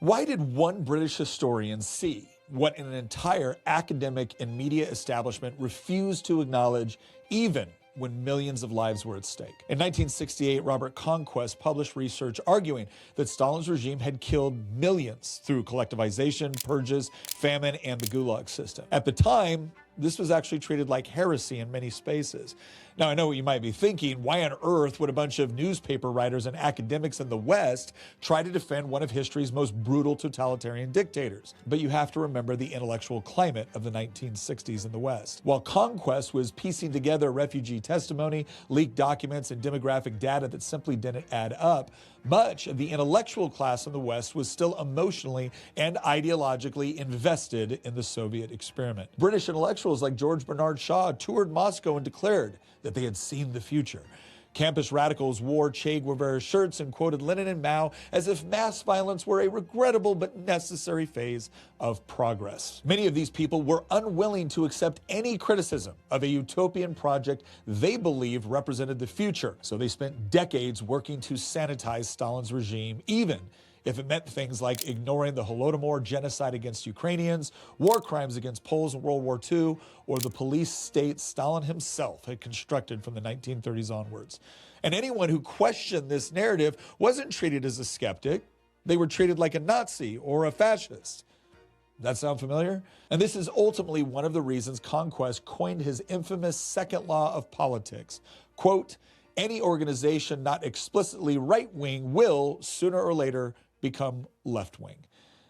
Why did one British historian see what an entire academic and media establishment refused to acknowledge, even when millions of lives were at stake? In 1968, Robert Conquest published research arguing that Stalin's regime had killed millions through collectivization, purges, famine, and the Gulag system. At the time, this was actually treated like heresy in many spaces. Now, I know what you might be thinking: why on earth would a bunch of newspaper writers and academics in the West try to defend one of history's most brutal totalitarian dictators? But you have to remember the intellectual climate of the 1960s in the West. While Conquest was piecing together refugee testimony, leaked documents, and demographic data that simply didn't add up, much of the intellectual class in the West was still emotionally and ideologically invested in the Soviet experiment. British intellectuals like George Bernard Shaw toured Moscow and declared that they had seen the future. Campus radicals wore Che Guevara shirts and quoted Lenin and Mao as if mass violence were a regrettable but necessary phase of progress. Many of these people were unwilling to accept any criticism of a utopian project they believed represented the future, so they spent decades working to sanitize Stalin's regime, even if it meant things like ignoring the Holodomor genocide against Ukrainians, war crimes against Poles in World War II, or the police state Stalin himself had constructed from the 1930s onwards. And anyone who questioned this narrative wasn't treated as a skeptic. They were treated like a Nazi or a fascist. That sound familiar? And this is ultimately one of the reasons Conquest coined his infamous second law of politics. Quote, "Any organization not explicitly right-wing will, sooner or later, become left-wing."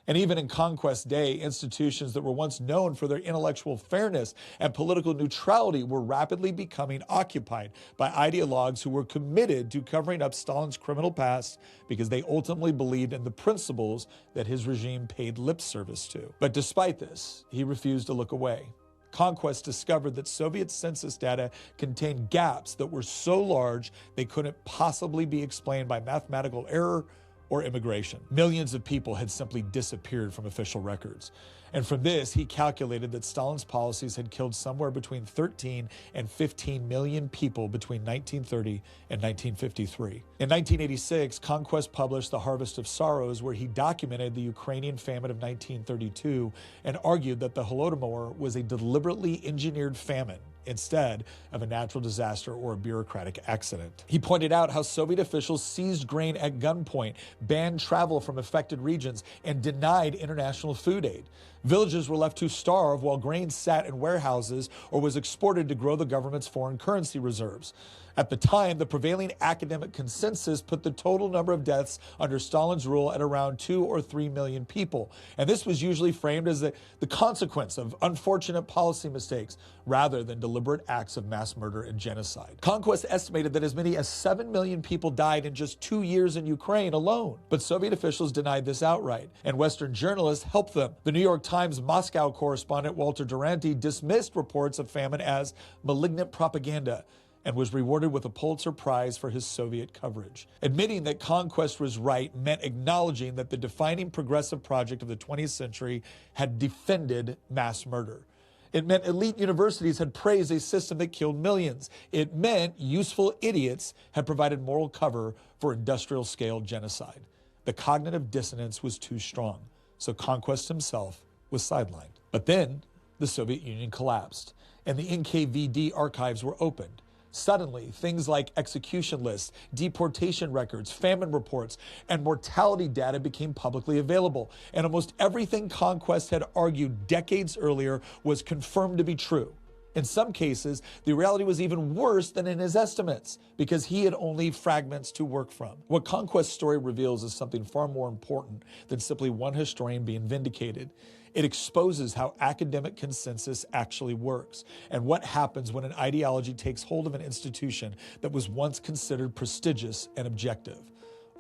And even in Conquest Day, institutions that were once known for their intellectual fairness and political neutrality were rapidly becoming occupied by ideologues who were committed to covering up Stalin's criminal past because they ultimately believed in the principles that his regime paid lip service to. But despite this, he refused to look away. Conquest discovered that Soviet census data contained gaps that were so large they couldn't possibly be explained by mathematical error or immigration. Millions of people had simply disappeared from official records. And from this, he calculated that Stalin's policies had killed somewhere between 13 and 15 million people between 1930 and 1953. In 1986, Conquest published The Harvest of Sorrows, where he documented the Ukrainian famine of 1932 and argued that the Holodomor was a deliberately engineered famine instead of a natural disaster or a bureaucratic accident. He pointed out how Soviet officials seized grain at gunpoint, banned travel from affected regions, and denied international food aid. Villages were left to starve while grain sat in warehouses or was exported to grow the government's foreign currency reserves. At the time, the prevailing academic consensus put the total number of deaths under Stalin's rule at around 2 or 3 million people. And this was usually framed as the consequence of unfortunate policy mistakes rather than deliberate acts of mass murder and genocide. Conquest estimated that as many as 7 million people died in just 2 years in Ukraine alone. But Soviet officials denied this outright, and Western journalists helped them. The New York Times Moscow correspondent Walter Duranty dismissed reports of famine as malignant propaganda and was rewarded with a Pulitzer Prize for his Soviet coverage. Admitting that Conquest was right meant acknowledging that the defining progressive project of the 20th century had defended mass murder. It meant elite universities had praised a system that killed millions. It meant useful idiots had provided moral cover for industrial-scale genocide. The cognitive dissonance was too strong, so Conquest himself was sidelined. But then the Soviet Union collapsed, and the NKVD archives were opened. Suddenly, things like execution lists, deportation records, famine reports, and mortality data became publicly available. And almost everything Conquest had argued decades earlier was confirmed to be true. In some cases, the reality was even worse than in his estimates, because he had only fragments to work from. What Conquest's story reveals is something far more important than simply one historian being vindicated. It exposes how academic consensus actually works and what happens when an ideology takes hold of an institution that was once considered prestigious and objective.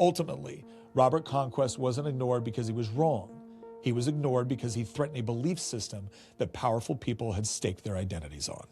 Ultimately, Robert Conquest wasn't ignored because he was wrong. He was ignored because he threatened a belief system that powerful people had staked their identities on.